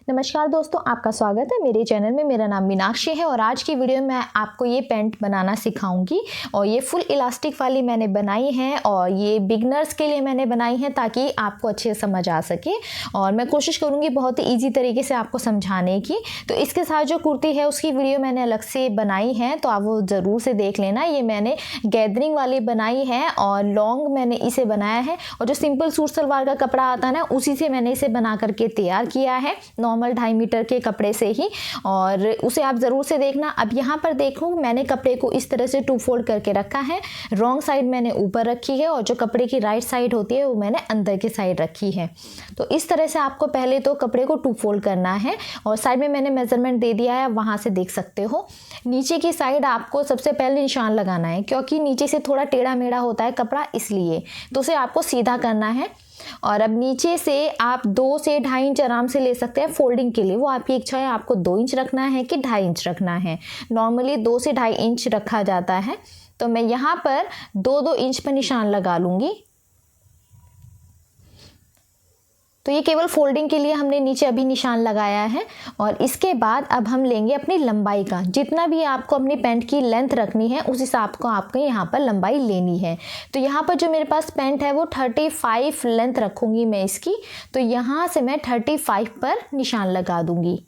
नमस्कार दोस्तों, आपका स्वागत है मेरे चैनल में। मेरा नाम मीनाक्षी है और आज की वीडियो में मैं आपको ये पैंट बनाना सिखाऊंगी। और ये फुल इलास्टिक वाली मैंने बनाई है और ये बिगनर्स के लिए मैंने बनाई है ताकि आपको अच्छे से समझ आ सके। और मैं कोशिश करूँगी बहुत ही ईजी तरीके से आपको समझाने की। तो इसके साथ जो कुर्ती है उसकी वीडियो मैंने अलग से बनाई है, तो आप वो ज़रूर से देख लेना। ये मैंने गैदरिंग वाली बनाई है और लॉन्ग मैंने इसे बनाया है। और जो सिंपल सूट सलवार का कपड़ा आता है ना, उसी से मैंने इसे बना करके तैयार किया है, नॉर्मल 2.5 मीटर के कपड़े से ही। और उसे आप ज़रूर से देखना। अब यहाँ पर देखो, मैंने कपड़े को इस तरह से 2 फोल्ड करके रखा है। रॉन्ग साइड मैंने ऊपर रखी है और जो कपड़े की राइट साइड होती है वो मैंने अंदर की साइड रखी है। तो इस तरह से आपको पहले तो कपड़े को 2 फोल्ड करना है और साइड में मैंने मेजरमेंट दे दिया है, वहाँ से देख सकते हो। नीचे की साइड आपको सबसे पहले निशान लगाना है, क्योंकि नीचे से थोड़ा टेढ़ा मेढ़ा होता है कपड़ा, इसलिए तो उसे आपको सीधा करना है। और अब नीचे से आप 2 से 2.5 इंच आराम से ले सकते हैं फोल्डिंग के लिए। वो आपकी इच्छा है, आपको 2 इंच रखना है कि 2.5 इंच रखना है। नॉर्मली 2 से 2.5 इंच रखा जाता है, तो मैं यहाँ पर 2-2 इंच पर निशान लगा लूँगी। तो ये केवल फोल्डिंग के लिए हमने नीचे अभी निशान लगाया है। और इसके बाद अब हम लेंगे अपनी लंबाई का, जितना भी आपको अपनी पैंट की लेंथ रखनी है उस हिसाब को आपको यहाँ पर लंबाई लेनी है। तो यहाँ पर जो मेरे पास पैंट है वो 35 लेंथ रखूँगी मैं इसकी। तो यहाँ से मैं 35 पर निशान लगा दूँगी।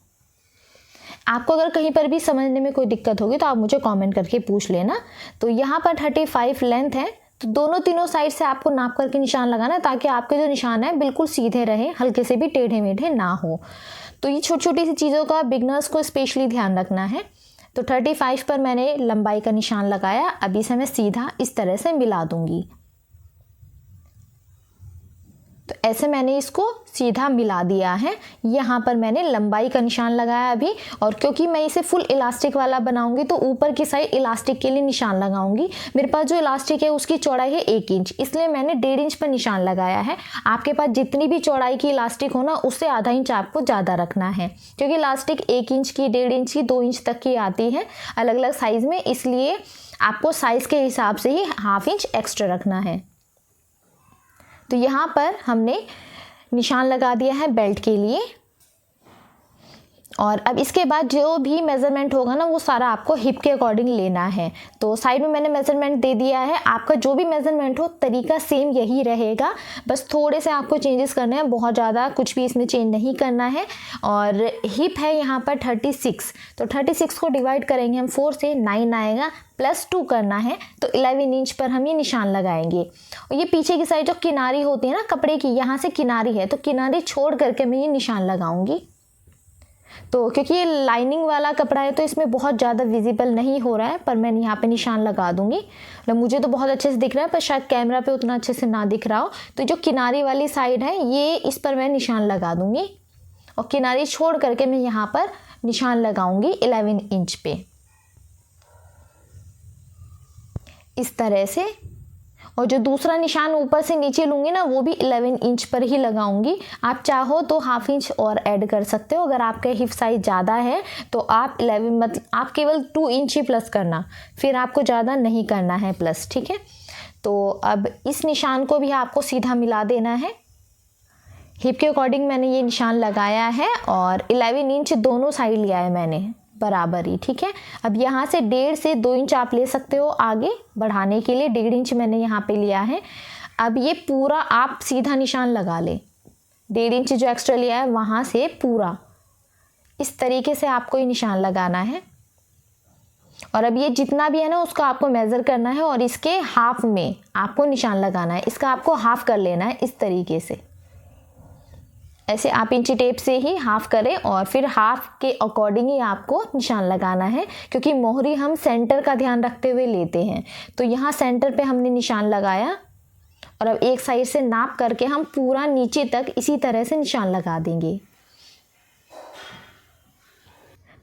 आपको अगर कहीं पर भी समझने में कोई दिक्कत होगी तो आप मुझे कमेंट करके पूछ लेना। तो यहाँ पर 35 लेंथ है, तो दोनों तीनों साइड से आपको नाप करके निशान लगाना, ताकि आपके जो निशान है बिल्कुल सीधे रहे, हल्के से भी टेढ़े मेढ़े ना हो। तो ये छोटी छोटी सी चीज़ों का बिगनर्स को स्पेशली ध्यान रखना है। तो 35 पर मैंने लंबाई का निशान लगाया। अभी से मैं सीधा इस तरह से मिला दूंगी। तो ऐसे मैंने इसको सीधा मिला दिया है। यहाँ पर मैंने लंबाई का निशान लगाया अभी। और क्योंकि मैं इसे फुल इलास्टिक वाला बनाऊंगी तो ऊपर की साइड इलास्टिक के लिए निशान लगाऊंगी। मेरे पास जो इलास्टिक है उसकी चौड़ाई है 1 इंच, इसलिए मैंने 1.5 इंच पर निशान लगाया है। आपके पास जितनी भी चौड़ाई की इलास्टिक हो ना, उससे आधा इंच आपको ज़्यादा रखना है, क्योंकि इलास्टिक 1 इंच की, 1.5 इंच की, 2 इंच तक की आती है अलग अलग साइज़ में, इसलिए आपको साइज़ के हिसाब से ही ½ इंच एक्स्ट्रा रखना है। तो यहाँ पर हमने निशान लगा दिया है बेल्ट के लिए। और अब इसके बाद जो भी मेज़रमेंट होगा ना, वो सारा आपको हिप के अकॉर्डिंग लेना है। तो साइड में मैंने मेज़रमेंट दे दिया है। आपका जो भी मेज़रमेंट हो, तरीका सेम यही रहेगा, बस थोड़े से आपको चेंजेस करने हैं, बहुत ज़्यादा कुछ भी इसमें चेंज नहीं करना है। और हिप है यहाँ पर 36, तो 36 को डिवाइड करेंगे हम 4 से, 9 आएगा, +2 करना है, तो 11 इंच पर हम ये निशान लगाएंगे। और ये पीछे की साइड जो किनारी होती है ना कपड़े की, यहाँ से किनारी है, तो किनारी छोड़ करके मैं ये निशान लगाऊंगी। तो क्योंकि ये लाइनिंग वाला कपड़ा है तो इसमें बहुत ज़्यादा विजिबल नहीं हो रहा है, पर मैं यहाँ पे निशान लगा दूंगी। मतलब मुझे तो बहुत अच्छे से दिख रहा है, पर शायद कैमरा पे उतना अच्छे से ना दिख रहा हो। तो जो किनारी वाली साइड है, ये इस पर मैं निशान लगा दूंगी और किनारी छोड़ करके मैं यहाँ पर निशान लगाऊंगी 11 इंच पे, इस तरह से। और जो दूसरा निशान ऊपर से नीचे लूँगी ना, वो भी 11 इंच पर ही लगाऊंगी। आप चाहो तो ½ इंच और ऐड कर सकते हो। अगर आपका हिप साइज ज़्यादा है तो आप 11 मतलब आप केवल 2 इंच ही प्लस करना, फिर आपको ज़्यादा नहीं करना है प्लस, ठीक है। तो अब इस निशान को भी आपको सीधा मिला देना है। हिप के अकॉर्डिंग मैंने ये निशान लगाया है और 11 इंच दोनों साइड लिया है मैंने बराबर ही, ठीक है। अब यहाँ से 1.5 से 2 इंच आप ले सकते हो आगे बढ़ाने के लिए। 1.5 इंच मैंने यहाँ पे लिया है। अब ये पूरा आप सीधा निशान लगा ले। 1.5 इंच जो एक्स्ट्रा लिया है वहाँ से पूरा इस तरीके से आपको ये निशान लगाना है। और अब ये जितना भी है ना, उसको आपको मेज़र करना है और इसके हाफ में आपको निशान लगाना है। इसका आपको हाफ कर लेना है इस तरीके से। ऐसे आप इंची टेप से ही हाफ करें और फिर हाफ के अकॉर्डिंग ही आपको निशान लगाना है, क्योंकि मोहरी हम सेंटर का ध्यान रखते हुए लेते हैं। तो यहाँ सेंटर पे हमने निशान लगाया और अब एक साइड से नाप करके हम पूरा नीचे तक इसी तरह से निशान लगा देंगे।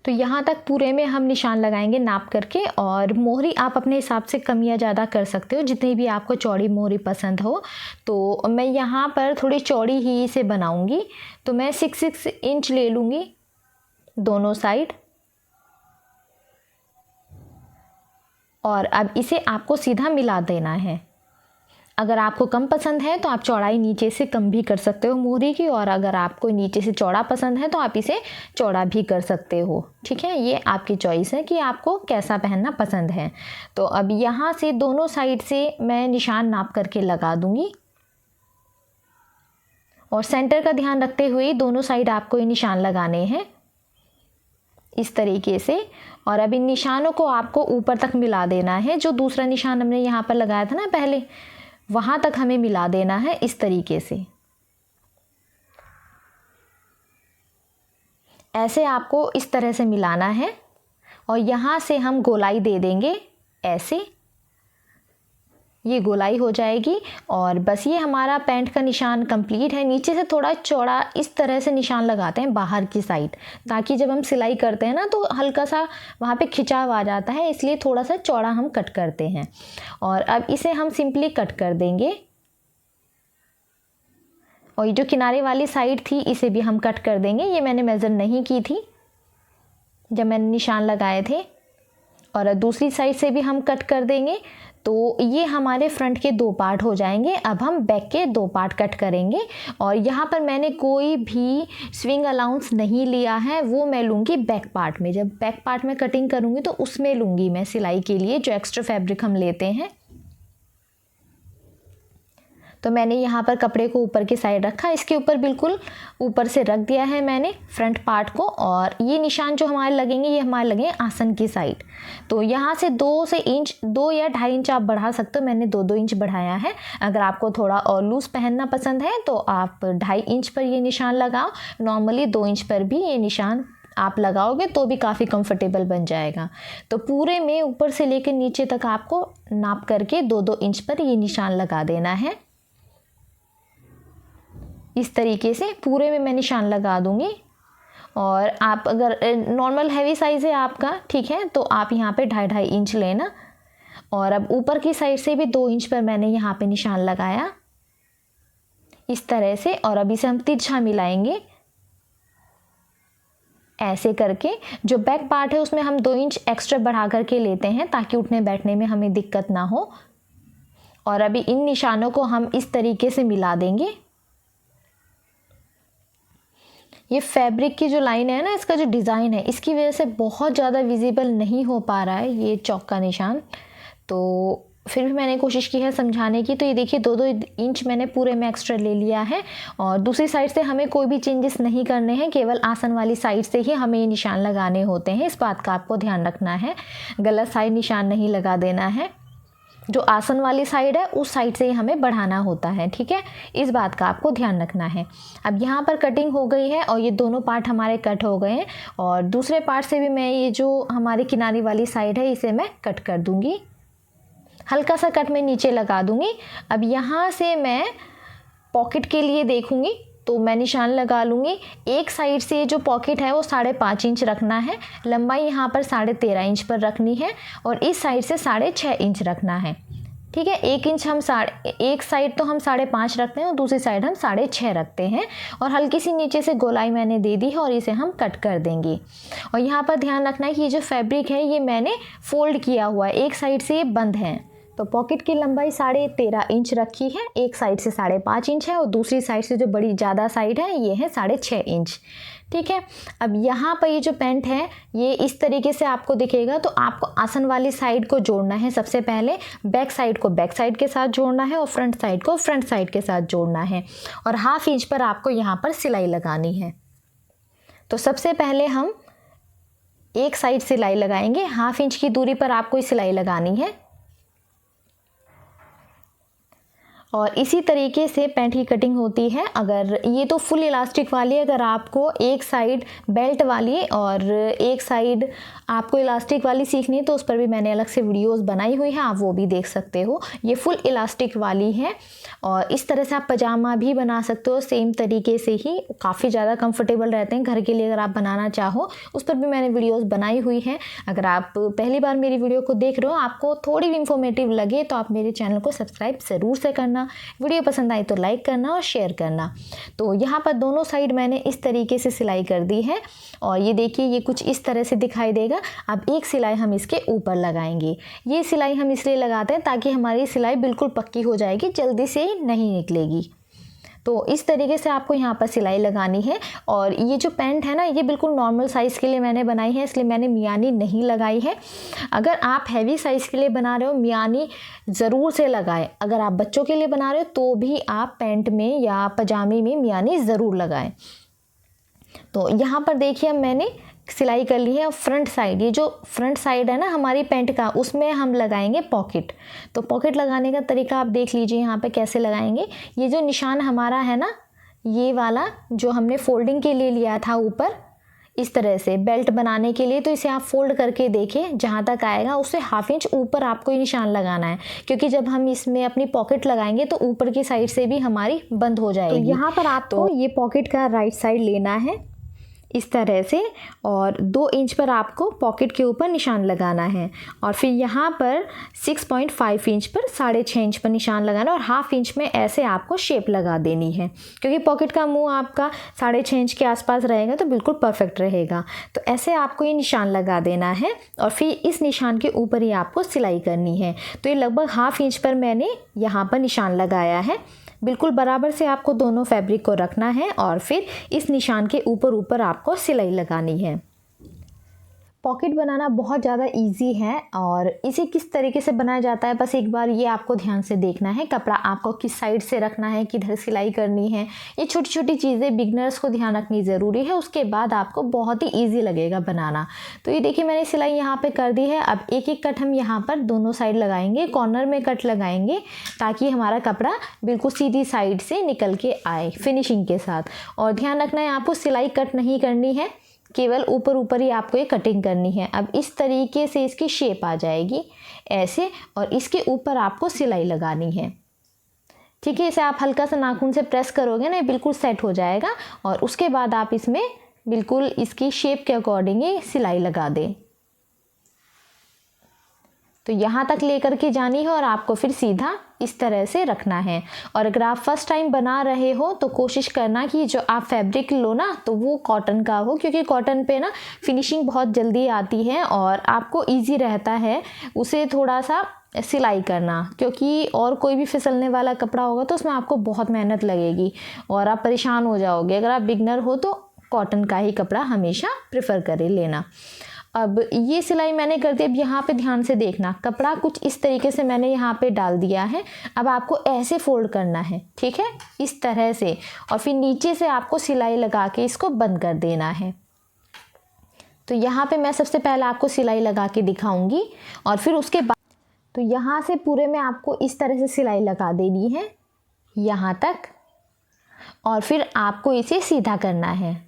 तो यहाँ तक पूरे में हम निशान लगाएंगे नाप करके। और मोहरी आप अपने हिसाब से कम या ज़्यादा कर सकते हो, जितनी भी आपको चौड़ी मोहरी पसंद हो। तो मैं यहाँ पर थोड़ी चौड़ी ही इसे बनाऊंगी, तो मैं 6 इंच ले लूँगी दोनों साइड। और अब इसे आपको सीधा मिला देना है। अगर आपको कम पसंद है तो आप चौड़ाई नीचे से कम भी कर सकते हो मोहरी की, और अगर आपको नीचे से चौड़ा पसंद है तो आप इसे चौड़ा भी कर सकते हो। ठीक है, ये आपकी चॉइस है कि आपको कैसा पहनना पसंद है। तो अब यहाँ से दोनों साइड से मैं निशान नाप करके लगा दूंगी, और सेंटर का ध्यान रखते हुए दोनों साइड आपको ये निशान लगाने हैं इस तरीके से। और अब इन निशानों को आपको ऊपर तक मिला देना है। जो दूसरा निशान हमने यहाँ पर लगाया था ना पहले, वहाँ तक हमें मिला देना है इस तरीके से। ऐसे आपको इस तरह से मिलाना है, और यहाँ से हम गोलाई दे देंगे ऐसे, ये गोलाई हो जाएगी। और बस ये हमारा पैंट का निशान कंप्लीट है। नीचे से थोड़ा चौड़ा इस तरह से निशान लगाते हैं बाहर की साइड, ताकि जब हम सिलाई करते हैं ना तो हल्का सा वहाँ पे खिंचाव आ जाता है, इसलिए थोड़ा सा चौड़ा हम कट करते हैं। और अब इसे हम सिंपली कट कर देंगे। और ये जो किनारे वाली साइड थी इसे भी हम कट कर देंगे। ये मैंने मेज़र नहीं की थी जब मैंने निशान लगाए थे। और दूसरी साइड से भी हम कट कर देंगे। तो ये हमारे फ्रंट के 2 पार्ट हो जाएंगे। अब हम बैक के 2 पार्ट कट करेंगे। और यहाँ पर मैंने कोई भी स्विंग अलाउंस नहीं लिया है, वो मैं लूँगी बैक पार्ट में। जब बैक पार्ट में कटिंग करूँगी तो उसमें लूँगी मैं सिलाई के लिए जो एक्स्ट्रा फैब्रिक हम लेते हैं। तो मैंने यहाँ पर कपड़े को ऊपर की साइड रखा, इसके ऊपर बिल्कुल ऊपर से रख दिया है मैंने फ्रंट पार्ट को। और ये निशान जो हमारे लगेंगे ये हमारे लगेंगे आसन की साइड। तो यहाँ से 2 या 2.5 इंच आप बढ़ा सकते हो। मैंने 2 इंच बढ़ाया है। अगर आपको थोड़ा और लूज़ पहनना पसंद है तो आप 2.5 इंच पर ये निशान लगाओ। नॉर्मली 2 इंच पर भी ये निशान आप लगाओगे तो भी काफ़ी कंफर्टेबल बन जाएगा। तो पूरे में ऊपर से लेकर नीचे तक आपको नाप करके 2-2 इंच पर ये निशान लगा देना है। इस तरीके से पूरे में मैं निशान लगा दूंगी। और आप अगर नॉर्मल हैवी साइज़ है आपका, ठीक है, तो आप यहाँ पे 2.5 इंच लेना। और अब ऊपर की साइड से भी 2 इंच पर मैंने यहाँ पे निशान लगाया इस तरह से। और अब इसे हम तिरछा मिलाएंगे ऐसे करके। जो बैक पार्ट है उसमें हम 2 इंच एक्स्ट्रा बढ़ा करके लेते हैं ताकि उठने बैठने में हमें दिक्कत ना हो। और अभी इन निशानों को हम इस तरीके से मिला देंगे। ये फैब्रिक की जो लाइन है ना, इसका जो डिज़ाइन है, इसकी वजह से बहुत ज़्यादा विजिबल नहीं हो पा रहा है ये चौक का निशान। तो फिर भी मैंने कोशिश की है समझाने की। तो ये देखिए 2-2 इंच मैंने पूरे में एक्स्ट्रा ले लिया है। और दूसरी साइड से हमें कोई भी चेंजेस नहीं करने हैं, केवल आसन वाली साइड से ही हमें ये निशान लगाने होते हैं। इस बात का आपको ध्यान रखना है, गलत साइड निशान नहीं लगा देना है। जो आसन वाली साइड है उस साइड से ही हमें बढ़ाना होता है, ठीक है, इस बात का आपको ध्यान रखना है। अब यहाँ पर कटिंग हो गई है और ये दोनों पार्ट हमारे कट हो गए हैं। और दूसरे पार्ट से भी मैं ये जो हमारी किनारी वाली साइड है इसे मैं कट कर दूँगी। हल्का सा कट मैं नीचे लगा दूँगी। अब यहाँ से मैं पॉकेट के लिए देखूँगी तो मैं निशान लगा लूँगी। एक साइड से जो पॉकेट है वो 5.5 इंच रखना है, लंबाई यहाँ पर 13.5 इंच पर रखनी है, और इस साइड से 6.5 इंच रखना है, ठीक है। एक साइड तो हम 5.5 रखते हैं और दूसरी साइड हम 6.5 रखते हैं। और हल्की सी नीचे से गोलाई मैंने दे दी है और इसे हम कट कर देंगे। और यहाँ पर ध्यान रखना है कि ये जो फैब्रिक है ये मैंने फोल्ड किया हुआ है, एक साइड से ये बंद है। तो पॉकेट की लंबाई 13.5 इंच रखी है, एक साइड से 5.5 इंच है और दूसरी साइड से जो बड़ी ज़्यादा साइड है ये है 6.5 इंच, ठीक है। अब यहाँ पर ये जो पैंट है ये इस तरीके से आपको दिखेगा। तो आपको आसन वाली साइड को जोड़ना है, सबसे पहले बैक साइड को बैक साइड के साथ जोड़ना है और फ्रंट साइड को फ्रंट साइड के साथ जोड़ना है। और 1/2 इंच पर आपको यहाँ पर सिलाई लगानी है। तो सबसे पहले हम एक साइड सिलाई लगाएंगे, 1/2 इंच की दूरी पर आपको सिलाई लगानी है। और इसी तरीके से पैंट की कटिंग होती है। अगर ये तो फुल इलास्टिक वाली है, अगर आपको एक साइड बेल्ट वाली और एक साइड आपको इलास्टिक वाली सीखनी है तो उस पर भी मैंने अलग से वीडियोस बनाई हुई है, आप वो भी देख सकते हो। ये फुल इलास्टिक वाली है और इस तरह से आप पजामा भी बना सकते हो, सेम तरीके से ही काफ़ी ज़्यादा कंफर्टेबल रहते हैं घर के लिए। अगर आप बनाना चाहो उस पर भी मैंने वीडियोस बनाई हुई है। अगर आप पहली बार मेरी वीडियो को देख रहे हो, आपको थोड़ी भी इंफॉर्मेटिव लगे तो आप मेरे चैनल को सब्सक्राइब ज़रूर से करना। करना, वीडियो पसंद आई तो लाइक करना और शेयर करना। तो यहाँ पर दोनों साइड मैंने इस तरीके से सिलाई कर दी है और ये देखिए ये कुछ इस तरह से दिखाई देगा। अब एक सिलाई हम इसके ऊपर लगाएंगे। ये सिलाई हम इसलिए लगाते हैं ताकि हमारी सिलाई बिल्कुल पक्की हो जाएगी, जल्दी से नहीं निकलेगी। तो इस तरीके से आपको यहाँ पर सिलाई लगानी है। और ये जो पैंट है ना, ये बिल्कुल नॉर्मल साइज़ के लिए मैंने बनाई है, इसलिए मैंने मियानी नहीं लगाई है। अगर आप हैवी साइज़ के लिए बना रहे हो मियानी ज़रूर से लगाएं। अगर आप बच्चों के लिए बना रहे हो तो भी आप पैंट में या पजामे में मियानी ज़रूर लगाएं। तो यहाँ पर देखिए अब मैंने सिलाई कर ली है। और फ्रंट साइड, ये जो फ्रंट साइड है ना हमारी पैंट का, उसमें हम लगाएंगे पॉकेट। तो पॉकेट लगाने का तरीका आप देख लीजिए यहाँ पे कैसे लगाएंगे। ये जो निशान हमारा है ना, ये वाला जो हमने फोल्डिंग के लिए लिया था ऊपर, इस तरह से बेल्ट बनाने के लिए, तो इसे आप फोल्ड करके देखें, जहाँ तक आएगा उससे ½ इंच ऊपर आपको ये निशान लगाना है, क्योंकि जब हम इसमें अपनी पॉकेट लगाएंगे तो ऊपर की साइड से भी हमारी बंद हो जाएगी। तो यहाँ पर आपको ये पॉकेट का राइट साइड लेना है इस तरह से, और 2 इंच पर आपको पॉकेट के ऊपर निशान लगाना है। और फिर यहाँ पर 6.5 इंच पर 6.5 इंच पर निशान लगाना और ½ इंच में ऐसे आपको शेप लगा देनी है, क्योंकि पॉकेट का मुंह आपका 6.5 इंच के आसपास रहेगा तो बिल्कुल परफेक्ट रहेगा। तो ऐसे आपको ये निशान लगा देना है और फिर इस निशान के ऊपर ही आपको सिलाई करनी है। तो ये लगभग ½ इंच पर मैंने यहाँ पर निशान लगाया है। बिल्कुल बराबर से आपको दोनों फैब्रिक को रखना है और फिर इस निशान के ऊपर आपको सिलाई लगानी है। पॉकेट बनाना बहुत ज़्यादा इजी है और इसे किस तरीके से बनाया जाता है बस एक बार ये आपको ध्यान से देखना है। कपड़ा आपको किस साइड से रखना है, किधर सिलाई करनी है, ये छोटी छोटी चीज़ें बिगनर्स को ध्यान रखनी ज़रूरी है। उसके बाद आपको बहुत ही ईजी लगेगा बनाना। तो ये देखिए मैंने सिलाई यहाँ पे कर दी है। अब एक एक कट हम यहाँ पर दोनों साइड लगाएंगे, कॉर्नर में कट लगाएंगे ताकि हमारा कपड़ा बिल्कुल सीधी साइड से निकल के आए फिनिशिंग के साथ। और ध्यान रखना है आपको सिलाई कट नहीं करनी है, केवल ऊपर ही आपको ये कटिंग करनी है। अब इस तरीके से इसकी शेप आ जाएगी ऐसे, और इसके ऊपर आपको सिलाई लगानी है। ठीक है, इसे आप हल्का सा नाखून से प्रेस करोगे ना, बिल्कुल सेट हो जाएगा। और उसके बाद आप इसमें बिल्कुल इसकी शेप के अकॉर्डिंग ही सिलाई लगा दें। तो यहाँ तक लेकर के जानी है और आपको फिर सीधा इस तरह से रखना है। और अगर आप फर्स्ट टाइम बना रहे हो तो कोशिश करना कि जो आप फैब्रिक लो ना तो वो कॉटन का हो, क्योंकि कॉटन पे ना फिनिशिंग बहुत जल्दी आती है और आपको इजी रहता है उसे थोड़ा सा सिलाई करना। क्योंकि और कोई भी फिसलने वाला कपड़ा होगा तो उसमें आपको बहुत मेहनत लगेगी और आप परेशान हो जाओगे। अगर आप बिगनर हो तो कॉटन का ही कपड़ा हमेशा प्रेफर करें लेना। अब ये सिलाई मैंने कर दी। अब यहाँ पे ध्यान से देखना, कपड़ा कुछ इस तरीके से मैंने यहाँ पे डाल दिया है। अब आपको ऐसे फोल्ड करना है, ठीक है, इस तरह से, और फिर नीचे से आपको सिलाई लगा के इसको बंद कर देना है। तो यहाँ पे मैं सबसे पहले आपको सिलाई लगा के दिखाऊंगी और फिर उसके बाद तो यहाँ से पूरे में आपको इस तरह से सिलाई लगा देनी है यहाँ तक, और फिर आपको इसे सीधा करना है।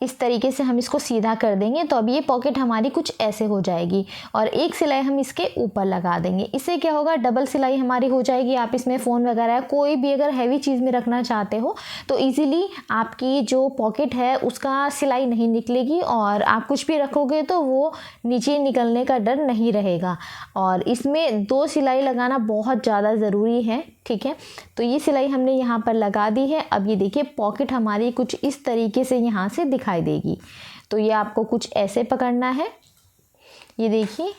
इस तरीके से हम इसको सीधा कर देंगे तो अब ये पॉकेट हमारी कुछ ऐसे हो जाएगी और एक सिलाई हम इसके ऊपर लगा देंगे। इससे क्या होगा, डबल सिलाई हमारी हो जाएगी। आप इसमें फ़ोन वगैरह कोई भी अगर हैवी चीज़ में रखना चाहते हो तो इजीली आपकी जो पॉकेट है उसका सिलाई नहीं निकलेगी और आप कुछ भी रखोगे तो वो नीचे निकलने का डर नहीं रहेगा। और इसमें 2 सिलाई लगाना बहुत ज़्यादा ज़रूरी है, ठीक है। तो ये सिलाई हमने यहाँ पर लगा दी है। अब ये देखिए पॉकेट हमारी कुछ इस तरीके से यहाँ से दिखाई देगी। तो ये आपको कुछ ऐसे पकड़ना है, ये देखिए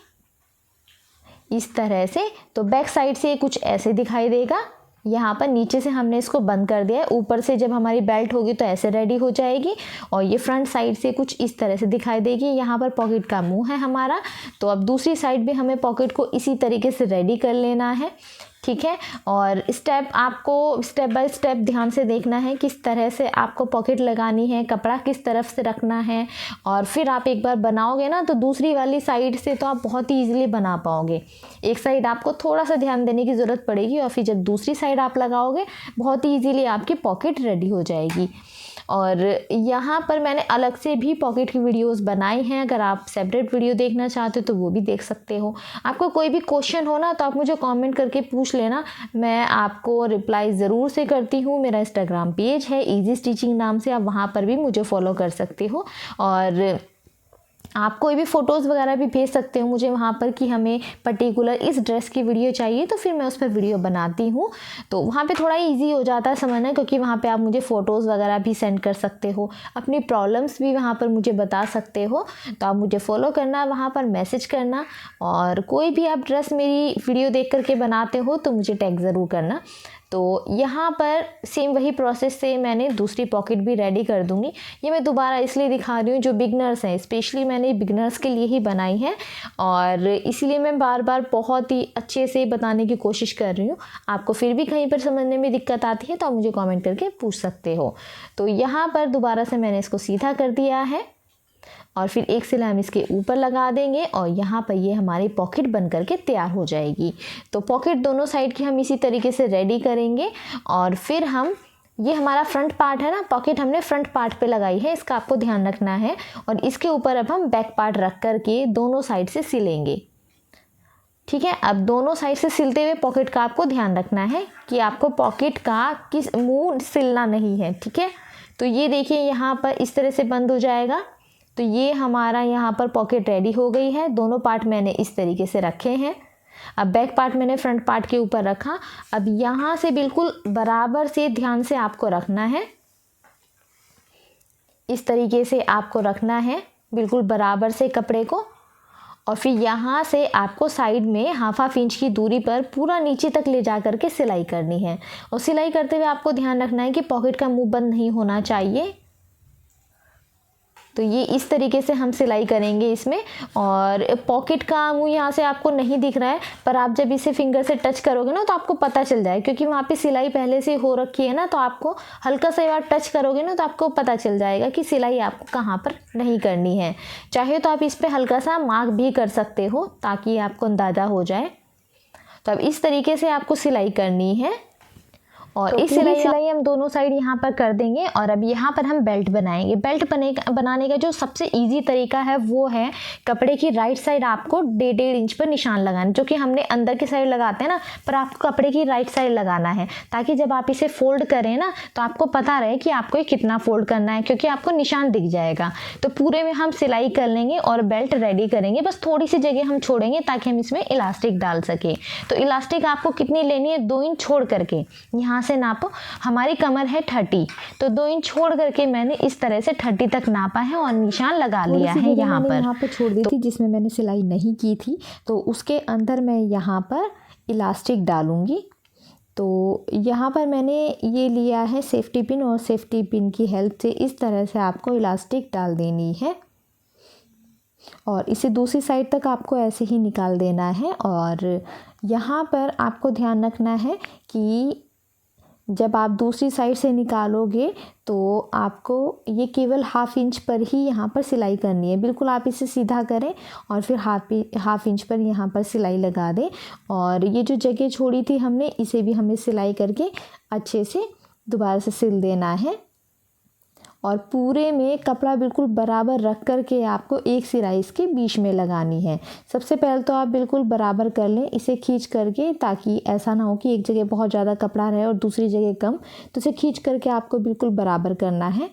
इस तरह से। तो बैक साइड से कुछ ऐसे दिखाई देगा। यहाँ पर नीचे से हमने इसको बंद कर दिया है, ऊपर से जब हमारी बेल्ट होगी तो ऐसे रेडी हो जाएगी। और ये फ्रंट साइड से कुछ इस तरह से दिखाई देगी। यहाँ पर पॉकेट का मुंह है हमारा। तो अब दूसरी साइड भी हमें पॉकेट को इसी तरीके से रेडी कर लेना है, ठीक है। और आपको स्टेप बाय स्टेप ध्यान से देखना है किस तरह से आपको पॉकेट लगानी है, कपड़ा किस तरफ से रखना है। और फिर आप एक बार बनाओगे ना तो दूसरी वाली साइड से तो आप बहुत ही ईजिली बना पाओगे। एक साइड आपको थोड़ा सा ध्यान देने की ज़रूरत पड़ेगी और फिर जब दूसरी साइड आप लगाओगे बहुत ही ईजिली आपकी पॉकेट रेडी हो जाएगी। और यहाँ पर मैंने अलग से भी पॉकेट की वीडियोस बनाई हैं, अगर आप सेपरेट वीडियो देखना चाहते हो तो वो भी देख सकते हो। आपको कोई भी क्वेश्चन हो ना तो आप मुझे कमेंट करके पूछ लेना, मैं आपको रिप्लाई ज़रूर से करती हूँ। मेरा इंस्टाग्राम पेज है ईजी स्टिचिंग नाम से, आप वहाँ पर भी मुझे फॉलो कर सकते हो। और आप कोई भी फ़ोटोज़ वगैरह भी भेज सकते हो मुझे वहाँ पर कि हमें पर्टिकुलर इस ड्रेस की वीडियो चाहिए, तो फिर मैं उस पर वीडियो बनाती हूँ। तो वहाँ पे थोड़ा इजी हो जाता है समझना, क्योंकि वहाँ पे आप मुझे फ़ोटोज़ वगैरह भी सेंड कर सकते हो, अपनी प्रॉब्लम्स भी वहाँ पर मुझे बता सकते हो। तो आप मुझे फॉलो करना, वहाँ पर मैसेज करना, और कोई भी आप ड्रेस मेरी वीडियो देख करके बनाते हो तो मुझे टैग ज़रूर करना। तो यहाँ पर सेम वही प्रोसेस से मैंने दूसरी पॉकेट भी रेडी कर दूँगी। ये मैं दोबारा इसलिए दिखा रही हूँ, जो बिगनर्स हैं स्पेशली मैंने बिगनर्स के लिए ही बनाई है, और इसीलिए मैं बार बार बहुत ही अच्छे से बताने की कोशिश कर रही हूँ। आपको फिर भी कहीं पर समझने में दिक्कत आती है तो आप मुझे कमेंट करके पूछ सकते हो। तो यहाँ पर दोबारा से मैंने इसको सीधा कर दिया है, और फिर एक सिलाई हम इसके ऊपर लगा देंगे, और यहाँ पर ये हमारी पॉकेट बन करके तैयार हो जाएगी। तो पॉकेट दोनों साइड की हम इसी तरीके से रेडी करेंगे, और फिर हम ये हमारा फ्रंट पार्ट है ना, पॉकेट हमने फ्रंट पार्ट पे लगाई है, इसका आपको ध्यान रखना है। और इसके ऊपर अब हम बैक पार्ट रख करके दोनों साइड से सिलेंगे। ठीक है, अब दोनों साइड से सिलते हुए पॉकेट का आपको ध्यान रखना है कि आपको पॉकेट का किस मुंह सिलना नहीं है। ठीक है, तो ये देखिए यहाँ पर इस तरह से बंद हो जाएगा। तो ये हमारा यहाँ पर पॉकेट रेडी हो गई है। दोनों पार्ट मैंने इस तरीके से रखे हैं। अब बैक पार्ट मैंने फ्रंट पार्ट के ऊपर रखा। अब यहाँ से बिल्कुल बराबर से ध्यान से आपको रखना है, इस तरीके से आपको रखना है बिल्कुल बराबर से कपड़े को। और फिर यहाँ से आपको साइड में हाफ इंच की दूरी पर पूरा नीचे तक ले जा करके सिलाई करनी है। और सिलाई करते हुए आपको ध्यान रखना है कि पॉकेट का मुंह बंद नहीं होना चाहिए। तो ये इस तरीके से हम सिलाई करेंगे इसमें। और पॉकेट का मुंह यहाँ से आपको नहीं दिख रहा है, पर आप जब इसे फिंगर से टच करोगे ना तो आपको पता चल जाए, क्योंकि वहाँ पे सिलाई पहले से हो रखी है ना। तो आपको हल्का सा बार टच करोगे ना तो आपको पता चल जाएगा कि सिलाई आपको कहाँ पर नहीं करनी है। चाहे तो आप इस पर हल्का सा मार्क भी कर सकते हो ताकि आपको अंदाज़ा हो जाए। तो अब इस तरीके से आपको सिलाई करनी है, और तो इस सिलाई हम दोनों साइड यहाँ पर कर देंगे। और अब यहाँ पर हम बेल्ट बनाएंगे। बेल्ट बनाने का जो सबसे इजी तरीका है वो है कपड़े की राइट साइड आपको 1.5 इंच पर निशान लगाना, जो कि हमने अंदर की साइड लगाते हैं ना, पर आपको कपड़े की राइट साइड लगाना है, ताकि जब आप इसे फोल्ड करें ना तो आपको पता रहे कि आपको ये कितना फोल्ड करना है, क्योंकि आपको निशान दिख जाएगा। तो पूरे में हम सिलाई कर लेंगे और बेल्ट रेडी करेंगे। बस थोड़ी सी जगह हम छोड़ेंगे ताकि हम इसमें इलास्टिक डाल सके। तो इलास्टिक आपको कितनी लेनी है, 2 इंच छोड़ करके यहाँ से नापो। हमारी कमर है 30, तो 2 इंच छोड़ करके मैंने इस तरह से 30 तक नापा है और निशान लगा लिया है। यहाँ पर छोड़ दी थी जिसमें मैंने सिलाई नहीं की थी, तो उसके अंदर मैं यहाँ पर इलास्टिक डालूंगी। तो यहाँ पर मैंने ये लिया है सेफ्टी पिन, और सेफ्टी पिन की हेल्प से इस तरह से आपको इलास्टिक डाल देनी है, और इसे दूसरी साइड तक आपको ऐसे ही निकाल देना है। और यहाँ पर आपको ध्यान रखना है कि जब आप दूसरी साइड से निकालोगे तो आपको ये केवल हाफ इंच पर ही यहाँ पर सिलाई करनी है। बिल्कुल आप इसे सीधा करें और फिर हाफ इंच पर यहाँ पर सिलाई लगा दें। और ये जो जगह छोड़ी थी हमने, इसे भी हमें सिलाई करके अच्छे से दोबारा से सिल देना है। और पूरे में कपड़ा बिल्कुल बराबर रख कर के आपको एक सिलाई इसके बीच में लगानी है। सबसे पहले तो आप बिल्कुल बराबर कर लें इसे खींच करके, ताकि ऐसा ना हो कि एक जगह बहुत ज़्यादा कपड़ा रहे और दूसरी जगह कम। तो इसे खींच करके आपको बिल्कुल बराबर करना है।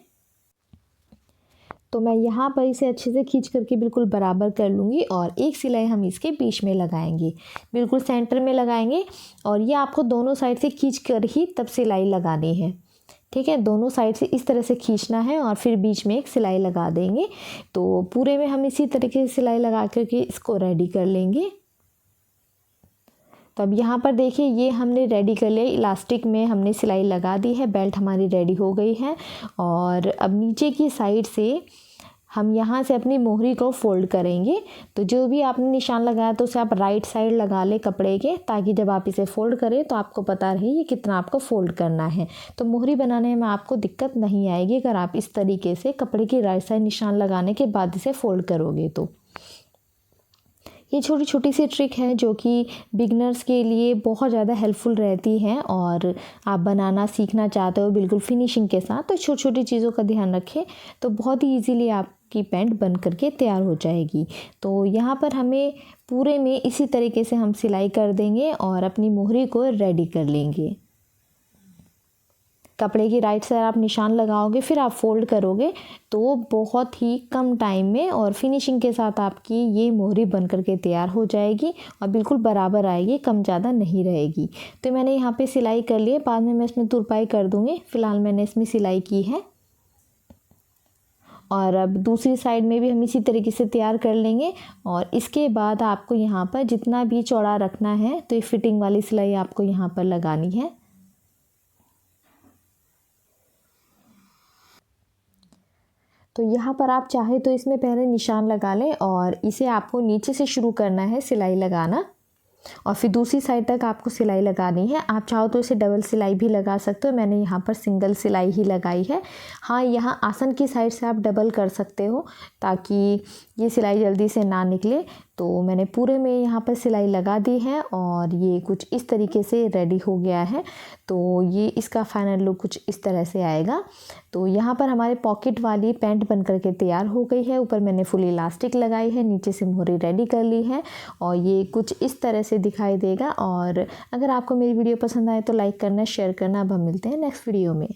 तो मैं यहाँ पर इसे अच्छे से खींच करके बिल्कुल बराबर कर लूँगी, और एक सिलाई हम इसके बीच में लगाएंगे, बिल्कुल सेंटर में लगाएंगे। और ये आपको दोनों साइड से खींच कर ही तब सिलाई लगानी है। ठीक है, दोनों साइड से इस तरह से खींचना है और फिर बीच में एक सिलाई लगा देंगे। तो पूरे में हम इसी तरीके से सिलाई लगा करके इसको रेडी कर लेंगे। तो अब यहाँ पर देखिए ये हमने रेडी कर लिया, इलास्टिक में हमने सिलाई लगा दी है, बेल्ट हमारी रेडी हो गई है। और अब नीचे की साइड से हम यहाँ से अपनी मोहरी को फोल्ड करेंगे। तो जो भी आपने निशान लगाया तो उसे आप राइट साइड लगा ले कपड़े के, ताकि जब आप इसे फोल्ड करें तो आपको पता रहे ये कितना आपको फोल्ड करना है। तो मोहरी बनाने में आपको दिक्कत नहीं आएगी अगर आप इस तरीके से कपड़े की राइट साइड निशान लगाने के बाद इसे फोल्ड करोगे। तो ये छोटी छोटी सी ट्रिक है जो कि बिगनर्स के लिए बहुत ज़्यादा हेल्पफुल रहती हैं, और आप बनाना सीखना चाहते हो बिल्कुल फिनिशिंग के साथ, तो छोटी छोटी चीज़ों का ध्यान रखें तो बहुत ही ईजीली आपकी पैंट बन करके तैयार हो जाएगी। तो यहाँ पर हमें पूरे में इसी तरीके से हम सिलाई कर देंगे और अपनी मोहरी को रेडी कर लेंगे। कपड़े की राइट साइड आप निशान लगाओगे, फिर आप फोल्ड करोगे तो बहुत ही कम टाइम में और फिनिशिंग के साथ आपकी ये मोहरी बन करके तैयार हो जाएगी और बिल्कुल बराबर आएगी, कम ज़्यादा नहीं रहेगी। तो मैंने यहाँ पे सिलाई कर ली है, बाद में मैं इसमें तुरपाई कर दूँगी। फ़िलहाल मैंने इसमें सिलाई की है और अब दूसरी साइड में भी हम इसी तरीके से तैयार कर लेंगे। और इसके बाद आपको यहाँ पर जितना भी चौड़ा रखना है तो ये फिटिंग वाली सिलाई आपको यहाँ पर लगानी है। तो यहाँ पर आप चाहे तो इसमें पहले निशान लगा लें और इसे आपको नीचे से शुरू करना है सिलाई लगाना और फिर दूसरी साइड तक आपको सिलाई लगानी है। आप चाहो तो इसे डबल सिलाई भी लगा सकते हो, मैंने यहाँ पर सिंगल सिलाई ही लगाई है। हाँ, यहाँ आसन की साइड से आप डबल कर सकते हो ताकि ये सिलाई जल्दी से ना निकले। तो मैंने पूरे में यहाँ पर सिलाई लगा दी है और ये कुछ इस तरीके से रेडी हो गया है। तो ये इसका फाइनल लुक कुछ इस तरह से आएगा। तो यहाँ पर हमारे पॉकेट वाली पैंट बन करके तैयार हो गई है। ऊपर मैंने फुल इलास्टिक लगाई है, नीचे से मोहरी रेडी कर ली है और ये कुछ इस तरह से दिखाई देगा। और अगर आपको मेरी वीडियो पसंद आए तो लाइक करना, शेयर करना। अब हम मिलते हैं नेक्स्ट वीडियो में।